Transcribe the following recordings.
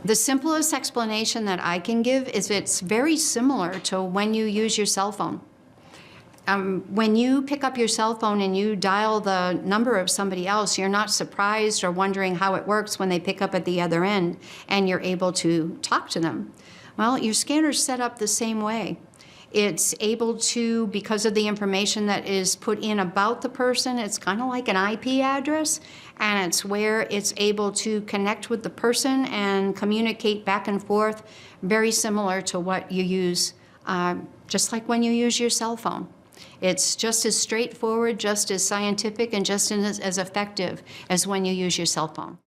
The simplest explanation that I can give is it's very similar to when you use your cell phone. When you pick up your cell phone and you dial the number of somebody else, you're not surprised or wondering how it works when they pick up at the other end and you're able to talk to them. Well, your scanner's set up the same way. It's able to, because of the information that is put in about the person, it's kind of like an IP address, and it's where it's able to connect with the person and communicate back and forth, very similar to what you use, just like when you use your cell phone. It's just as straightforward, just as scientific, and just as effective as when you use your cell phone.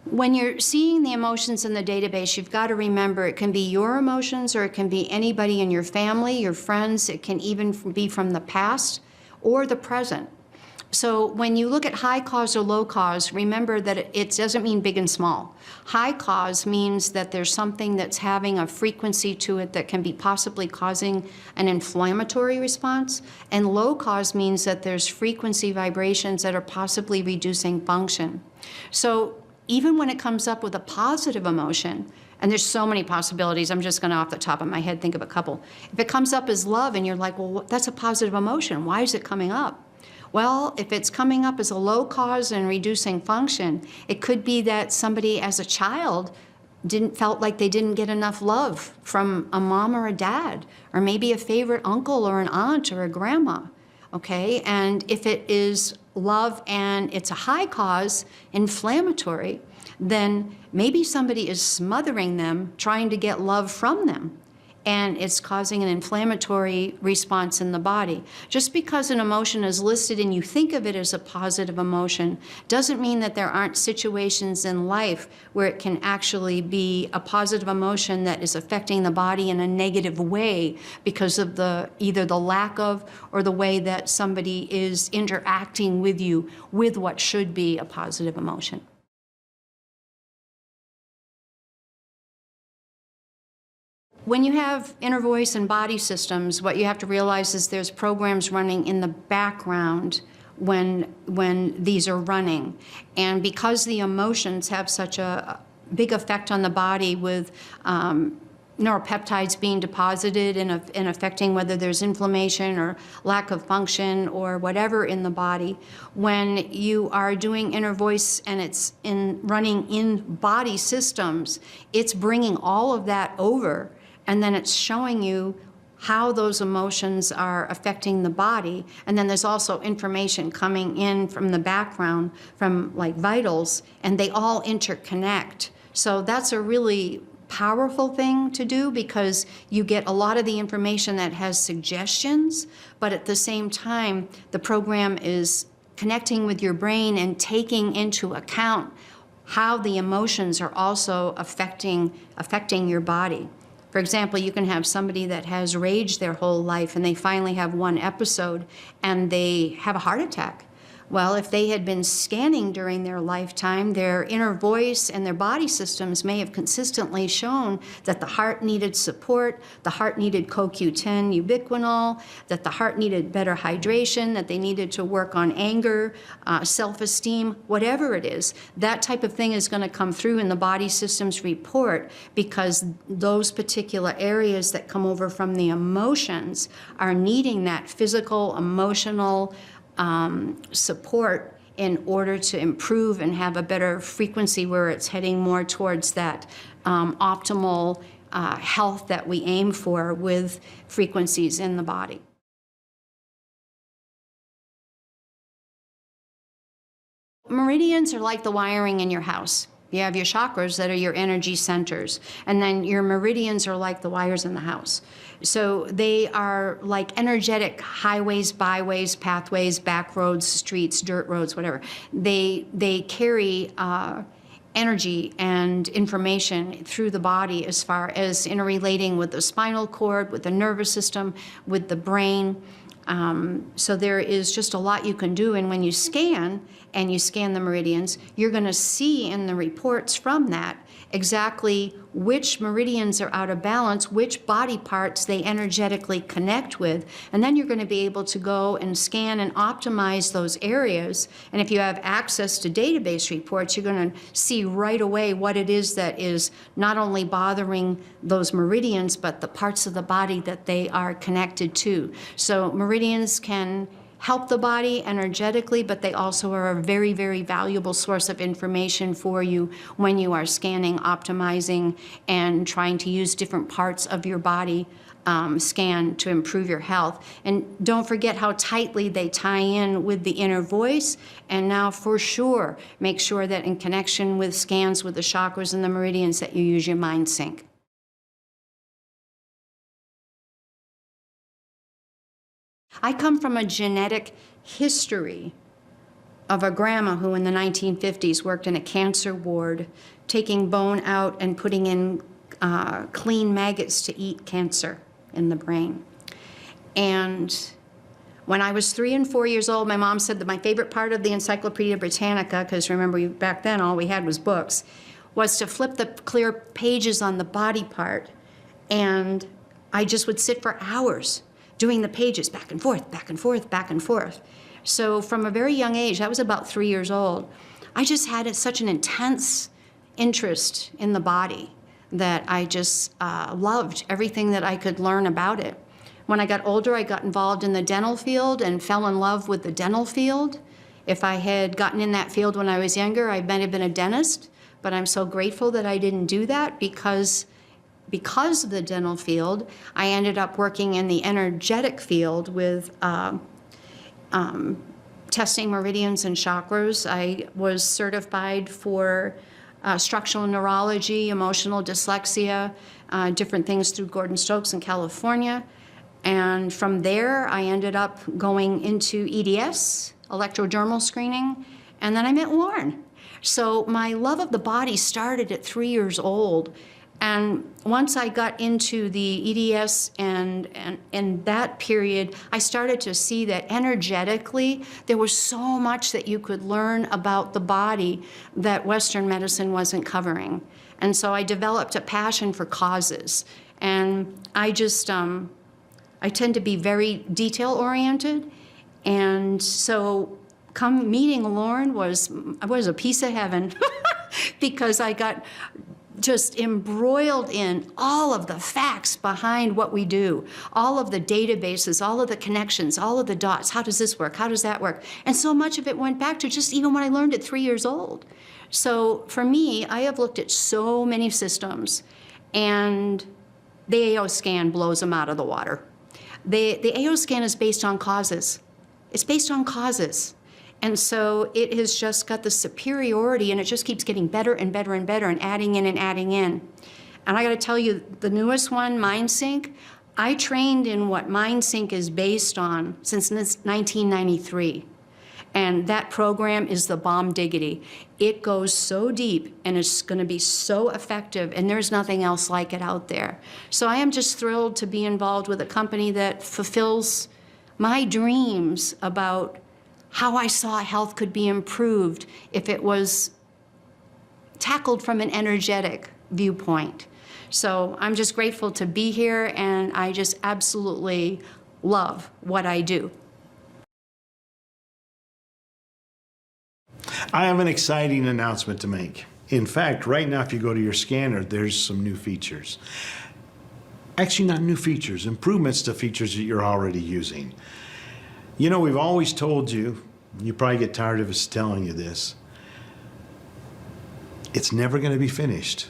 When you're seeing the emotions in the database, you've got to remember it can be your emotions or it can be anybody in your family, your friends. It can even be from the past or the present. So when you look at high cause or low cause, remember that it doesn't mean big and small. High cause means that there's something that's having a frequency to it that can be possibly causing an inflammatory response. And low cause means that there's frequency vibrations that are possibly reducing function. So even when it comes up with a positive emotion, and there's so many possibilities, I'm just going to off the top of my head think of a couple. If it comes up as love and you're like, well, that's a positive emotion, why is it coming up? Well, if it's coming up as a low cause and reducing function, it could be that somebody as a child felt like they didn't get enough love from a mom or a dad, or maybe a favorite uncle or an aunt or a grandma. Okay, and if it is love and it's a high cause, inflammatory, then maybe somebody is smothering them, trying to get love from them, and it's causing an inflammatory response in the body. Just because an emotion is listed and you think of it as a positive emotion doesn't mean that there aren't situations in life where it can actually be a positive emotion that is affecting the body in a negative way because of either the lack of or the way that somebody is interacting with you with what should be a positive emotion. When you have inner voice and body systems, what you have to realize is there's programs running in the background when these are running. And because the emotions have such a big effect on the body with neuropeptides being deposited and affecting whether there's inflammation or lack of function or whatever in the body, when you are doing inner voice and it's running in body systems, it's bringing all of that over. And then it's showing you how those emotions are affecting the body. And then there's also information coming in from the background, from like vitals, and they all interconnect. So that's a really powerful thing to do because you get a lot of the information that has suggestions, but at the same time, the program is connecting with your brain and taking into account how the emotions are also affecting your body. For example, you can have somebody that has raged their whole life and they finally have one episode and they have a heart attack. Well, if they had been scanning during their lifetime, their inner voice and their body systems may have consistently shown that the heart needed support, the heart needed CoQ10 ubiquinol, that the heart needed better hydration, that they needed to work on anger, self-esteem, whatever it is. That type of thing is going to come through in the body systems report because those particular areas that come over from the emotions are needing that physical, emotional, support in order to improve and have a better frequency where it's heading more towards that optimal health that we aim for with frequencies in the body. Meridians are like the wiring in your house. You have your chakras that are your energy centers, and then your meridians are like the wires in the house. So they are like energetic highways, byways, pathways, back roads, streets, dirt roads, whatever. They carry energy and information through the body as far as interrelating with the spinal cord, with the nervous system, with the brain. So there is just a lot you can do, and when you scan the meridians, you're going to see in the reports from that exactly which meridians are out of balance, which body parts they energetically connect with, and then you're going to be able to go and scan and optimize those areas. And if you have access to database reports, you're going to see right away what it is that is not only bothering those meridians, but the parts of the body that they are connected to. So meridians can help the body energetically, but they also are a very, very valuable source of information for you when you are scanning, optimizing, and trying to use different parts of your body scan to improve your health. And don't forget how tightly they tie in with the inner voice. And now for sure, make sure that in connection with scans with the chakras and the meridians that you use your mind sync. I come from a genetic history of a grandma who in the 1950s worked in a cancer ward, taking bone out and putting in clean maggots to eat cancer in the brain. And when I was 3 and 4 years old, my mom said that my favorite part of the Encyclopedia Britannica, because remember back then all we had was books, was to flip the clear pages on the body part. And I just would sit for hours doing the pages back and forth, back and forth, back and forth. So from a very young age, I was about 3 years old, I just had such an intense interest in the body that I just loved everything that I could learn about it. When I got older, I got involved in the dental field and fell in love with the dental field. If I had gotten in that field when I was younger, I might have been a dentist, but I'm so grateful that I didn't do that because of the dental field, I ended up working in the energetic field with testing meridians and chakras. I was certified for structural neurology, emotional dyslexia, different things through Gordon Stokes in California. And from there, I ended up going into EDS, electrodermal screening, and then I met Lauren. So my love of the body started at 3 years old. And once I got into the EDS and in that period, I started to see that energetically, there was so much that you could learn about the body that Western medicine wasn't covering. And so I developed a passion for causes. And I just, I tend to be very detail-oriented. And so meeting Lauren was a piece of heaven because I got just embroiled in all of the facts behind what we do, all of the databases, all of the connections, all of the dots. How does this work? How does that work? And so much of it went back to just even when I learned at 3 years old. So for me, I have looked at so many systems, and the AO scan blows them out of the water. The AO scan is based on causes. It's based on causes. And so it has just got the superiority, and it just keeps getting better and better and better and adding in and adding in. And I got to tell you, the newest one, MindSync, I trained in what MindSync is based on since 1993. And that program is the bomb diggity. It goes so deep, and it's going to be so effective, and there's nothing else like it out there. So I am just thrilled to be involved with a company that fulfills my dreams about how I saw health could be improved if it was tackled from an energetic viewpoint. So I'm just grateful to be here, and I just absolutely love what I do. I have an exciting announcement to make. In fact, right now, if you go to your scanner, there's some new features. Actually, not new features, improvements to features that you're already using. You know, we've always told you, you probably get tired of us telling you this, it's never going to be finished,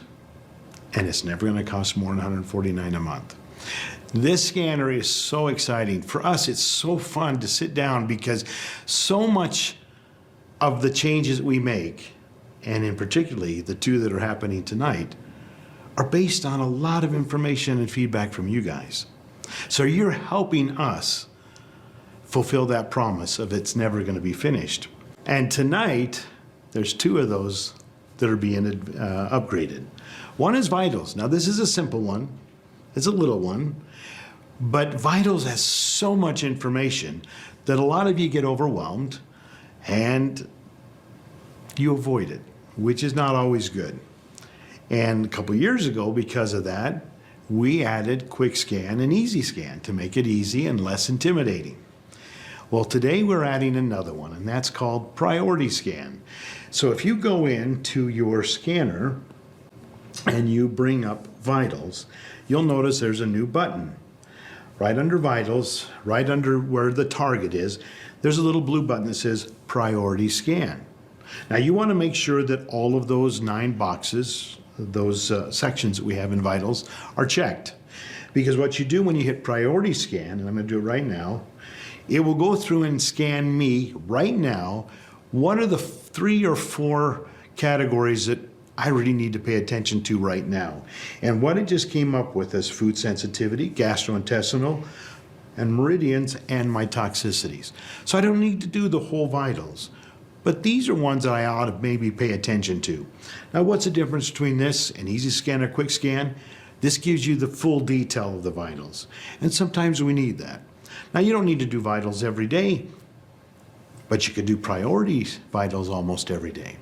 and it's never going to cost more than $149 a month. This scanner is so exciting. For us, it's so fun to sit down because so much of the changes we make, and in particularly the two that are happening tonight, are based on a lot of information and feedback from you guys. So you're helping us fulfill that promise of it's never going to be finished. And tonight, there's two of those that are being upgraded. One is Vitals. Now this is a simple one. It's a little one. But Vitals has so much information that a lot of you get overwhelmed and you avoid it, which is not always good. And a couple years ago, because of that, we added Quick Scan and Easy Scan to make it easy and less intimidating. Well, today we're adding another one, and that's called Priority Scan. So if you go into your scanner and you bring up Vitals, you'll notice there's a new button. Right under Vitals, right under where the target is, there's a little blue button that says Priority Scan. Now you want to make sure that all of those 9 boxes, those sections that we have in Vitals, are checked. Because what you do when you hit Priority Scan, and I'm going to do it right now, it will go through and scan me right now. What are the 3 or 4 categories that I really need to pay attention to right now? And what it just came up with is food sensitivity, gastrointestinal, and meridians, and my toxicities. So I don't need to do the whole Vitals. But these are ones that I ought to maybe pay attention to. Now, what's the difference between this and Easy Scan or Quick Scan? This gives you the full detail of the Vitals. And sometimes we need that. Now, you don't need to do Vitals every day, but you could do Priority Vitals almost every day.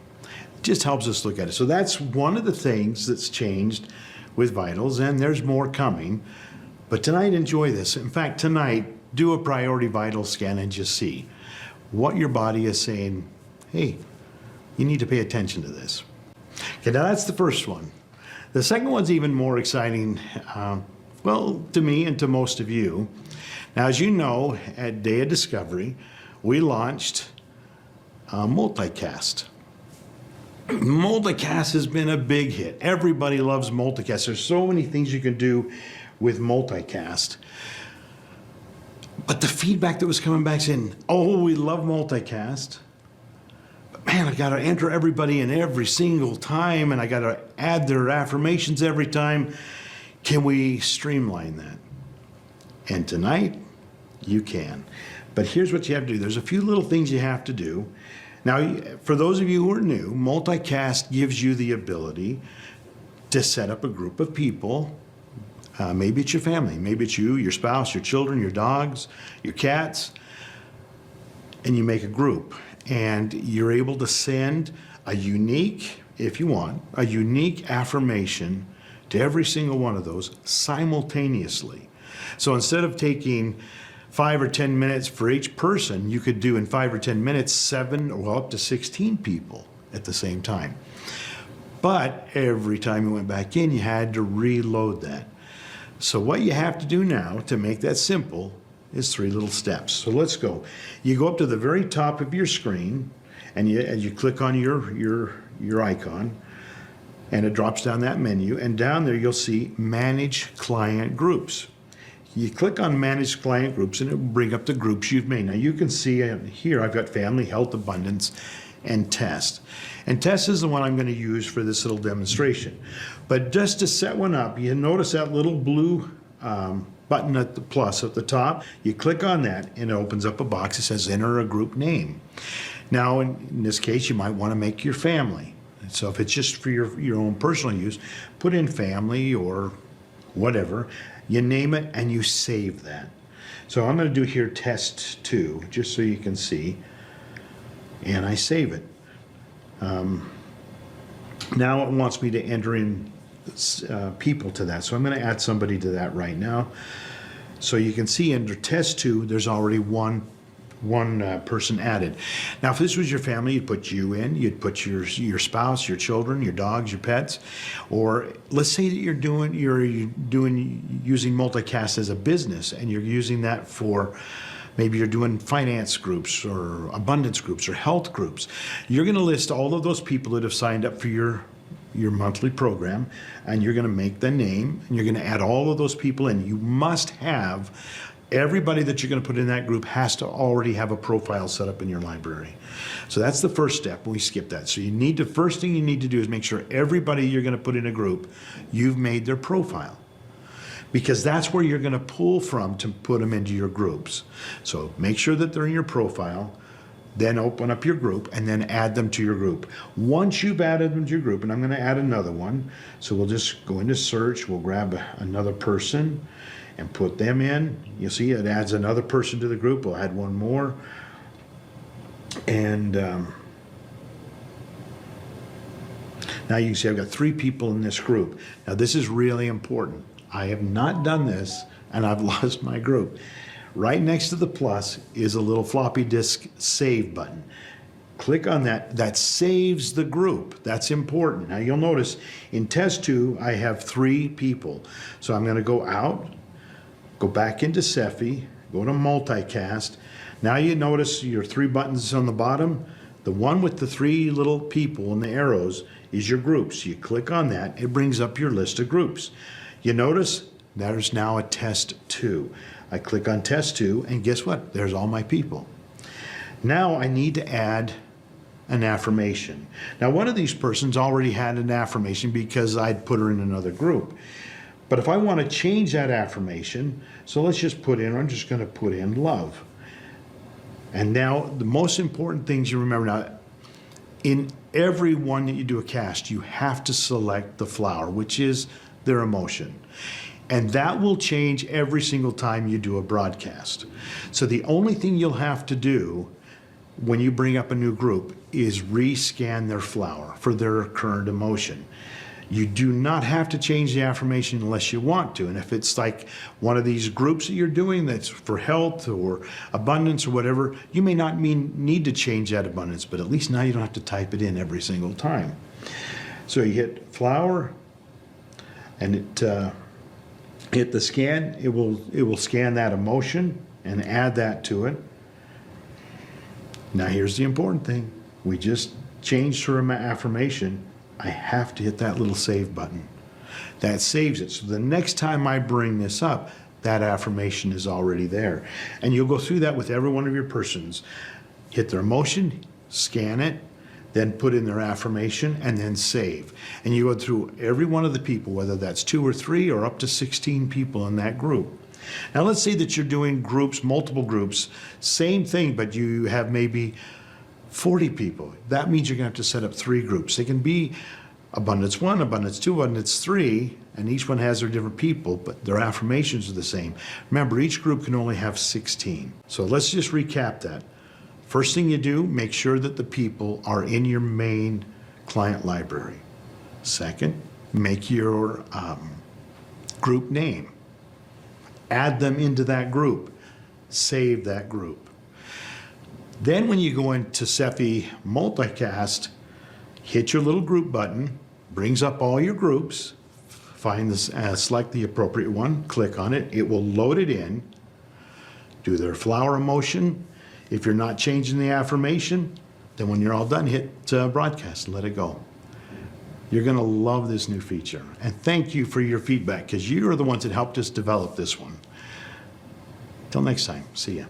It just helps us look at it. So that's one of the things that's changed with Vitals, and there's more coming. But tonight, enjoy this. In fact, tonight, do a Priority Vital Scan and just see what your body is saying. Hey, you need to pay attention to this. Okay, now that's the first one. The second one's even more exciting, well, to me and to most of you. Now, as you know, at Day of Discovery, we launched Multicast. Multicast has been a big hit. Everybody loves Multicast. There's so many things you can do with Multicast. But the feedback that was coming back saying, oh, we love Multicast. Man, I got to enter everybody in every single time, and I got to add their affirmations every time. Can we streamline that? And tonight, you can. But here's what you have to do. There's a few little things you have to do. Now, for those of you who are new, Multicast gives you the ability to set up a group of people. Maybe it's your family. Maybe it's you, your spouse, your children, your dogs, your cats. And you make a group. And you're able to send a unique, if you want, a unique affirmation to every single one of those simultaneously. So instead of taking 5 or 10 minutes for each person, you could do in 5 or 10 minutes 7 or well, up to 16 people at the same time. But every time you went back in, you had to reload that. So what you have to do now to make that simple is 3 little steps. So let's go. You go up to the very top of your screen, and you click on your icon, and it drops down that menu, and down there you'll see Manage Client Groups. You click on Manage Client Groups, and it will bring up the groups you've made. Now you can see here I've got Family, Health, Abundance, and Test. And Test is the one I'm going to use for this little demonstration. But just to set one up, you notice that little blue button at the plus at the top. You click on that and it opens up a box that says enter a group name. Now in this case you might want to make your family. So if it's just for your own personal use, put in family or whatever. You name it and you save that. So I'm going to do here test 2 just so you can see, and I save it. Now it wants me to enter in people to that. So I'm going to add somebody to that right now. So you can see under test 2, there's already one person added. Now, if this was your family, you'd put you in, you'd put your spouse, your children, your dogs, your pets, or let's say that you're using Multicast as a business and you're using that for maybe you're doing finance groups or abundance groups or health groups. You're going to list all of those people that have signed up for your monthly program, and you're going to make the name, and you're going to add all of those people in. You must have, everybody that you're going to put in that group has to already have a profile set up in your library. So that's the first step. We skip that. So first thing you need to do is make sure everybody you're going to put in a group, you've made their profile. Because that's where you're going to pull from to put them into your groups. So make sure that they're in your profile, then open up your group, and then add them to your group. Once you've added them to your group, and I'm going to add another one, so we'll just go into search, we'll grab another person and put them in. You'll see it adds another person to the group. We'll add one more. And Now you can see I've got 3 people in this group. Now this is really important. I have not done this and I've lost my group. Right next to the plus is a little floppy disk save button. Click on that. That saves the group. That's important. Now you'll notice in test 2 I have 3 people. So I'm going to go out, go back into Cephi, go to Multicast. Now you notice your 3 buttons on the bottom. The one with the 3 little people and the arrows is your groups. You click on that, it brings up your list of groups. You notice there's now a test 2. I click on test 2 and guess what? There's all my people. Now I need to add an affirmation. Now one of these persons already had an affirmation because I'd put her in another group. But if I want to change that affirmation, so let's just put in, I'm just going to put in love. And now the most important things you remember now, in every one that you do a cast, you have to select the flower, which is their emotion. And that will change every single time you do a broadcast. So the only thing you'll have to do when you bring up a new group is rescan their flower for their current emotion. You do not have to change the affirmation unless you want to. And if it's like one of these groups that you're doing that's for health or abundance or whatever, you may not need to change that abundance, but at least now you don't have to type it in every single time. So you hit flower and it hit the scan. It will scan that emotion and add that to it. Now here's the important thing. We just changed her affirmation. I have to hit that little save button. That saves it. So the next time I bring this up, that affirmation is already there. And you'll go through that with every one of your persons. Hit their emotion, scan it, then put in their affirmation, and then save. And you go through every one of the people, whether that's 2 or 3 or up to 16 people in that group. Now let's say that you're doing groups, multiple groups, same thing, but you have maybe 40 people. That means you're going to have to set up 3 groups. They can be Abundance 1, Abundance 2, Abundance 3, and each one has their different people, but their affirmations are the same. Remember, each group can only have 16. So let's just recap that. First thing you do, make sure that the people are in your main client library. Second, make your group name. Add them into that group. Save that group. Then when you go into Cephi Multicast, hit your little group button, brings up all your groups, find this, select the appropriate one, click on it, it will load it in, do their flower emotion. If you're not changing the affirmation, then when you're all done, hit broadcast and let it go. You're going to love this new feature. And thank you for your feedback because you are the ones that helped us develop this one. Till next time, see ya.